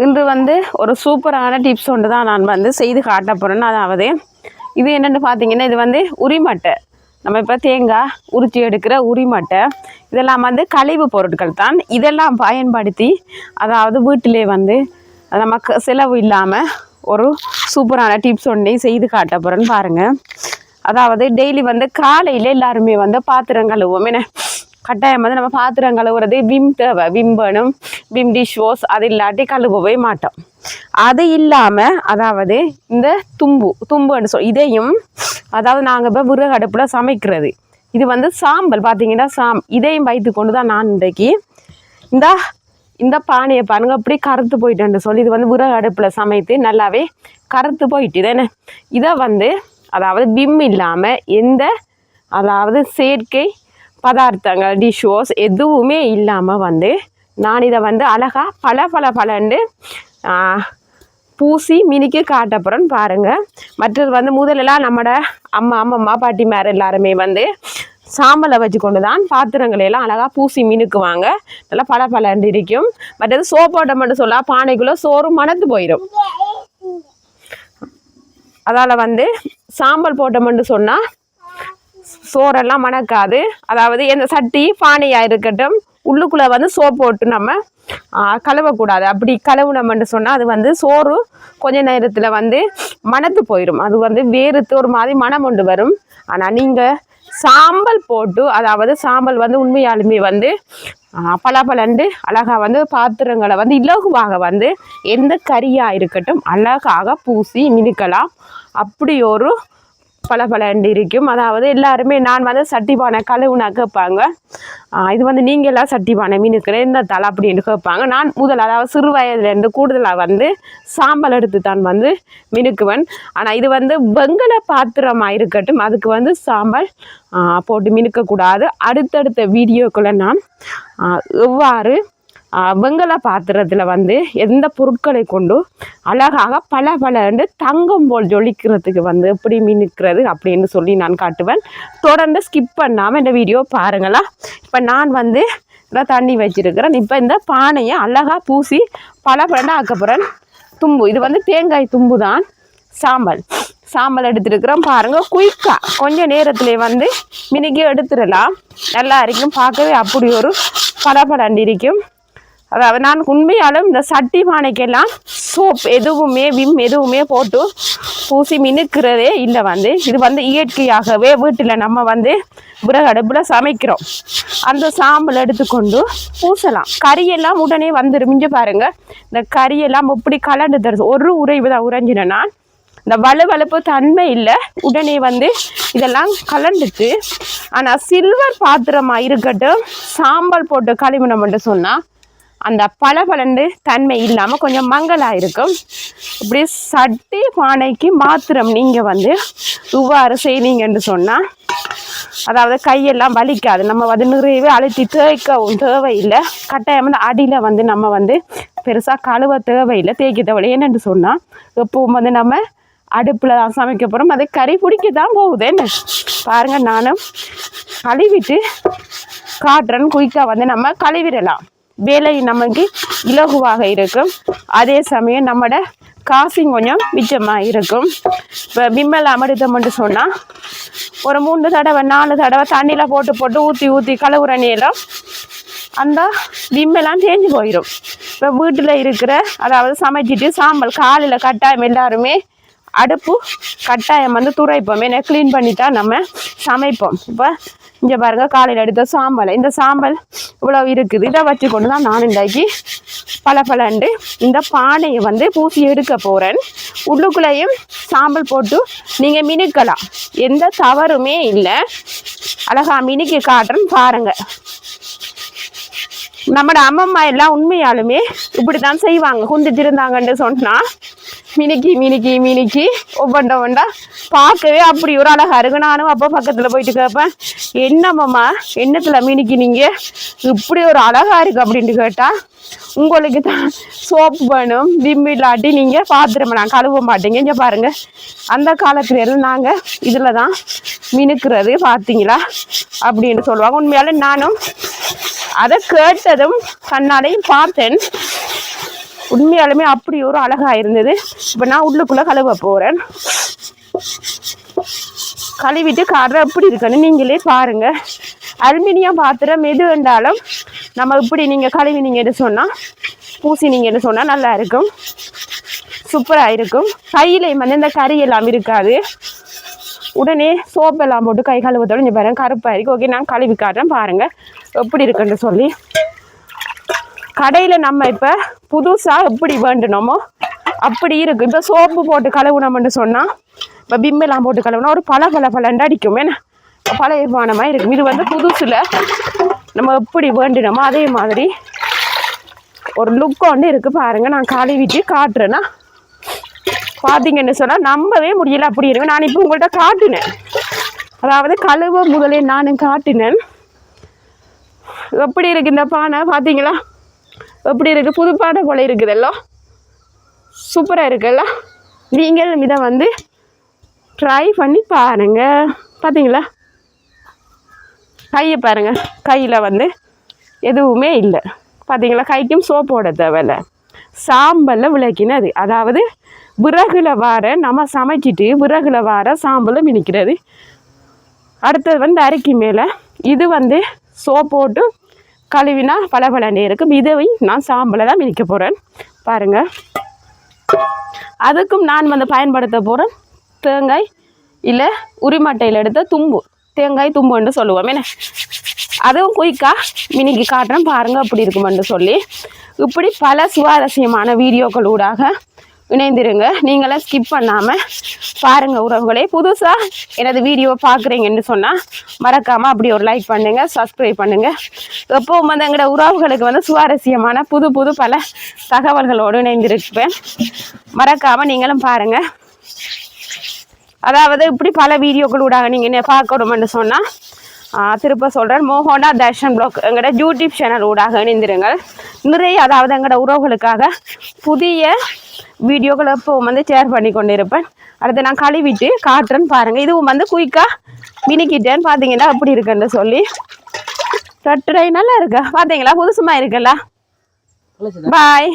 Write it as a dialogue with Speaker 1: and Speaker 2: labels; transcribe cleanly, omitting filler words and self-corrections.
Speaker 1: இன்று வந்து ஒரு சூப்பரான டிப்ஸ் ஒன்று தான் நான் வந்து செய்து காட்ட போகிறேன். அதாவது இது என்னென்னு பார்த்தீங்கன்னா, இது வந்து உரிமட்டை. நம்ம இப்போ தேங்காய் உரிச்சி எடுக்கிற உரிமட்டை, இதெல்லாம் வந்து கழிவு பொருட்கள் தான். இதெல்லாம் பயன்படுத்தி அதாவது வீட்டிலே வந்து நமக்கு செலவு இல்லாமல் ஒரு சூப்பரான டிப்ஸ் ஒன்றை செய்து காட்ட போகிறேன்னு பாருங்கள். அதாவது டெய்லி வந்து காலையில் எல்லாருமே வந்து பாத்திரம் கழுவோம். என்ன கட்டாயம் வந்து நம்ம பாத்திரம் கழுவுறது விம் தேவை, விம் வேணும், விம் டிஷ் வாஷ். அது இல்லாட்டி கழுவவே மாட்டோம். அது இல்லாமல் அதாவது இந்த தும்புன்னு இதையும் அதாவது நாங்கள் இப்போ விறகு அடுப்பில் சமைக்கிறது. இது வந்து சாம்பல் பார்த்தீங்கன்னா இதையும் வைத்து கொண்டு தான் நான் இன்றைக்கு இந்த பானையை பாருங்க அப்படி கருத்து போயிட்டேன்னு சொல்லி இது வந்து விறகு அடுப்பில் சமைத்து நல்லாவே கருத்து போயிட்டு தானே. இதை வந்து அதாவது விம் இல்லாமல் எந்த அதாவது செயற்கை பதார்த்தங்கள் டிஷ் வாஷ் எதுவுமே இல்லாமல் வந்து நான் இதை வந்து அழகாக பலண்டு பூசி மினிக்கு காட்டப்புறன்னு பாருங்கள். மற்றது வந்து முதலெல்லாம் நம்மளோட அம்மா பாட்டிமார் எல்லாருமே வந்து சாம்பலை வச்சு கொண்டு தான் பாத்திரங்களையெல்லாம் அழகாக பூசி மினுக்குவாங்க. நல்லா பலண்டு இருக்கும். மற்றது சோப்போட்டை மட்டும் சொல்ல பானைக்குள்ளே சோறு மணத்து போயிடும். அதால் வந்து சாம்பல் போட்டோம்னு சொன்னால் சோறெல்லாம் மணக்காது. அதாவது எந்த சட்டி பானையாக இருக்கட்டும் உள்ளுக்குள்ளே வந்து சோப்பு போட்டு நம்ம கழுவக்கூடாது. அப்படி கழுவுனோம்னு சொன்னால் அது வந்து சோறு கொஞ்ச நேரத்தில் வந்து மணத்து போயிடும். அது வந்து வேறுத்து ஒரு மாதிரி மனம் கொண்டு வரும். ஆனால் நீங்கள் சாம்பல் போட்டு அதாவது சாம்பல் வந்து உண்மையாலுமே வந்து பலண்டு அழகாக வந்து பாத்திரங்களை வந்து இலகுவாக வந்து எந்த கறியாக இருக்கட்டும் அழகாக பூசி மினுக்கலாம். அப்படி ஒரு பலண்டு இருக்கும். அதாவது எல்லாருமே நான் வந்து சட்டி பானை கழுவுனா கேட்பாங்க. இது வந்து நீங்கள் எல்லாம் சட்டி பானை மினுக்கிற எந்த தலை அப்படின்னு கேட்பாங்க. நான் அதாவது சிறு வயதுலேருந்து கூடுதலாக வந்து சாம்பல் எடுத்து தான் வந்து மினுக்குவேன். ஆனால் இது வந்து வெங்கல பாத்திரமாக இருக்கட்டும் அதுக்கு வந்து சாம்பல் போட்டு மினுக்கக்கூடாது. அடுத்தடுத்த வீடியோக்குள்ளே நான் எவ்வாறு வெங்கல பாத்திரத்தில் வந்து எந்த பொருட்களை கொண்டு அழகாக பலண்டு தங்கம் போல் ஜொலிக்கிறதுக்கு வந்து எப்படி மினுக்கிறது அப்படின்னு சொல்லி நான் காட்டுவேன். தொடர்ந்து ஸ்கிப் பண்ணாமல் இந்த வீடியோ பாருங்களா. இப்போ நான் வந்து தண்ணி வச்சிருக்கிறேன். இப்போ இந்த பானையை அழகாக பூசி பலண்டு ஆக்கப்புறேன். இது வந்து தேங்காய் தும்பு தான். சாம்பல் எடுத்துருக்கிறோம் பாருங்கள். குயிக்காக கொஞ்சம் நேரத்திலே வந்து மினுக்கி எடுத்துடலாம். நல்லா இருக்கும். பார்க்கவே அப்படி ஒரு பலண்டு இருக்கும். அதாவது நான் உண்மையாலும் இந்த சட்டி பானைக்கெல்லாம் சோப் எதுவுமே விம் எதுவுமே போட்டு பூசி மினுக்கிறதே இல்லை. வந்து இது வந்து இயற்கையாகவே வீட்டில் நம்ம வந்து விறகு அடுப்பில் சமைக்கிறோம். அந்த சாம்பல் எடுத்துக்கொண்டு பூசலாம். கறியெல்லாம் உடனே வந்துடும். மிஞ்ச பாருங்கள் இந்த கறியெல்லாம் எப்படி கலண்டு தருது. ஒரு உறைவு தான் உறைஞ்சினா இந்த வலுவழுப்பு தன்மை இல்லை. உடனே வந்து இதெல்லாம் கலண்டுட்டு. ஆனால் சில்வர் பாத்திரமாக இருக்கட்டும் சாம்பல் போட்டு கழுவினோம்னு சொன்னால் அந்த பலண்டு தன்மை இல்லாமல் கொஞ்சம் மங்கலாக இருக்கும். இப்படி சட்டி பானைக்கு மாத்திரம் நீங்கள் வந்து இவ்வாறு செய்வீங்கன்னு சொன்னால் அதாவது கையெல்லாம் வலிக்காது. நம்ம வந்து நிறையவே அழுத்தி தேய்க்கவும் தேவையில்லை. கட்டாயம் வந்து அடியில் வந்து நம்ம வந்து பெருசாக கழுவ தேவையில்லை, தேய்க்க தேவையில்லை. என்னென்னு சொன்னால் எப்பவும் வந்து நம்ம அடுப்பில் தான் சமைக்க போகிறோம். அது கறி பிடிக்க தான் போகுது. என்ன பாருங்கள் நானும் கழுவிட்டு காட்டுறேன்னு குயிக்காக வந்து நம்ம கழுவிடலாம். வேலை நமக்கு இலகுவாக இருக்கும். அதே சமயம் நம்மளோட காசும் கொஞ்சம் மிச்சமாக இருக்கும். இப்போ விம்மல் அமர்த்தம்னு சொன்னால் ஒரு 3 தடவை 4 தடவை தண்ணியில் போட்டு ஊற்றி கழுவுற நேரம் அந்த விம்மெல்லாம் தேஞ்சு போயிடும். இப்போ வீட்டில் இருக்கிற அதாவது சமைச்சிட்டு சாம்பல் காலையில் கட்டாயம் எல்லாருமே அடுப்பு கட்டாயம் வந்து துடைப்போம். ஏன்னா க்ளீன் பண்ணி தான் நம்ம சமைப்போம். இப்போ இங்கே பாருங்கள் காலையில் எடுத்த சாம்பல், இந்த சாம்பல் இவ்வளோ இருக்குது. இதை வச்சு கொண்டு தான் நான் இன்றைக்கு பலண்டு இந்த பானையை வந்து பூசி எடுக்க போகிறேன். உள்ளுக்குள்ளேயும் சாம்பல் போட்டு நீங்கள் மினுக்கலாம். எந்த தவறுமே இல்லை. அழகா மினுக்கி காட்டுறேன்னு பாருங்கள். நம்மளோட அம்மம்மா எல்லாம் உண்மையாலுமே இப்படி தான் செய்வாங்க. குந்திச்சிருந்தாங்கன்னு சொன்னால் மினுக்கி ஒவ்வொண்டா பார்க்கவே அப்படி ஒரு அழகா இருக்கு. நானும் அப்போ பக்கத்தில் போயிட்டு கேட்பேன், என்னம்மா என்னத்தில் மினுக்கி நீங்கள் இப்படி ஒரு அழகா இருக்கு அப்படின்ட்டு கேட்டால், உங்களுக்கு தான் சோப்பு வேணும், விம் இல்லாட்டி நீங்கள் பாத்திரம் நான் கழுவ மாட்டீங்க. இங்கே பாருங்கள் அந்த காலத்துல எல்லாம் நாங்கள் இதில் தான் மினுக்கிறது பார்த்தீங்களா அப்படின்னு சொல்லுவாங்க. உண்மையாலும் நானும் அதை கேட்டதும் கண்ணாலையும் பார்த்தேன். உண்மையாலுமே அப்படி ஒரு அழகா இருந்தது. இப்போ நான் உள்ளுக்குள்ள கழுவ போறேன். கழுவிட்டு காட்டுற எப்படி இருக்குன்னு நீங்களே பாருங்க. அலுமினியம் பாத்திரம் எது வேண்டாலும் நம்ம இப்படி நீங்க கழுவினீங்கன்னு சொன்னா பூசினீங்கன்னு சொன்னா நல்லா இருக்கும், சூப்பரா இருக்கும். கையில வந்து இந்த கறி எல்லாம் இருக்காது. உடனே சோப்பெல்லாம் போட்டு கை கழுவத்தோடு இங்கே பாருங்க கருப்பாக இருக்குது. ஓகே, நான் கழுவி காட்டுறேன் பாருங்க எப்படி இருக்குன்னு சொல்லி. கடையில் நம்ம இப்போ புதுசாக எப்படி வேண்டணுமோ அப்படி இருக்குது. இப்போ சோப்பு போட்டு கழுவுனோம்னு சொன்னால் இப்போ பிம்மெல்லாம் போட்டு கழுவுனா ஒரு பல அடிக்கும். ஏன்னா பழைய பானமாக இருக்கும். இது வந்து புதுசில் நம்ம எப்படி வேண்டினோமோ அதே மாதிரி ஒரு லுக் ஒன்று இருக்குது பாருங்கள். நான் கழுவிட்டு காட்டுறேன்னா பார்த்தீங்கன்னு சொன்னால் நம்பவே முடியல அப்படி இருக்கு. நான் இப்போ உங்கள்கிட்ட காட்டினேன், அதாவது கழுவ முதலே நானும் காட்டினேன். எப்படி இருக்குது இந்த பானை பார்த்தீங்களா? எப்படி இருக்குது? புது பானை போல இருக்குதெல்லாம் சூப்பராக இருக்குல்ல. நீங்களும் இதை வந்து ட்ரை பண்ணி பாருங்க. பார்த்தீங்களா? கையை பாருங்க, கையில் வந்து எதுவுமே இல்லை. பார்த்தீங்களா? கைக்கும் சோப்போட தேவையில்லை. சாம்பலில் விளக்கினது, அதாவது விறகுல வார நம்ம சமைச்சிட்டு விறகுல வார சாம்பலும் மினிக்கிறது. அடுத்தது வந்து அரிக்கி மேலே இது வந்து சோப் போட்டு கழுவினா பளபளன்னு இருக்கும். இதையும் நான் சாம்பலை தான் மினிக்க போகிறேன் பாருங்கள். அதுக்கும் நான் வந்து பயன்படுத்த போகிறேன் தேங்காய் இல்லை உரிமட்டையில் எடுத்த தும்பு, தேங்காய் தும்புன்னு சொல்லுவோம். என்ன அதுவும் குயிக்காக மினிக்கு காட்டுறேன் பாருங்கள் அப்படி இருக்குமென்று சொல்லி. இப்படி பல சுவாரஸ்யமான வீடியோக்கள் ஊடாக இணைந்திருங்க. நீங்களும் ஸ்கிப் பண்ணாமல் பாருங்கள் உறவுகளே. புதுசாக எனது வீடியோவை பார்க்குறீங்கன்னு சொன்னால் மறக்காமல் அப்படி ஒரு லைக் பண்ணுங்கள், சப்ஸ்கிரைப் பண்ணுங்கள். எப்போவும் வந்து எங்களோட உறவுகளுக்கு வந்து சுவாரஸ்யமான புது புது பல தகவல்களோடு இணைந்திருப்பேன். மறக்காமல் நீங்களும் பாருங்கள். அதாவது இப்படி பல வீடியோக்கள் ஊடாக நீங்கள் என்ன பார்க்கணுமென்னு சொன்னால் திருப்ப சொல்கிறேன், மோகனா தர்ஷன் ப்ளாக் எங்களோட யூடியூப் சேனல் ஊடாக இணைந்திருங்கள். நிறைய அதாவது எங்களோட உறவுகளுக்காக புதிய வீடியோக்களை இப்போ வந்து ஷேர் பண்ணி கொண்டு இருப்பேன். அடுத்து நான் கழுவிட்டு காட்டுறேன்னு பாருங்கள். இதுவும் வந்து குயிக்காக மினிக்கிட்டேன்னு பார்த்தீங்கன்னா அப்படி இருக்குன்னு சொல்லி. நல்லா இருக்கா பார்த்தீங்களா? புதுசுமா இருக்குல்ல. பாய்.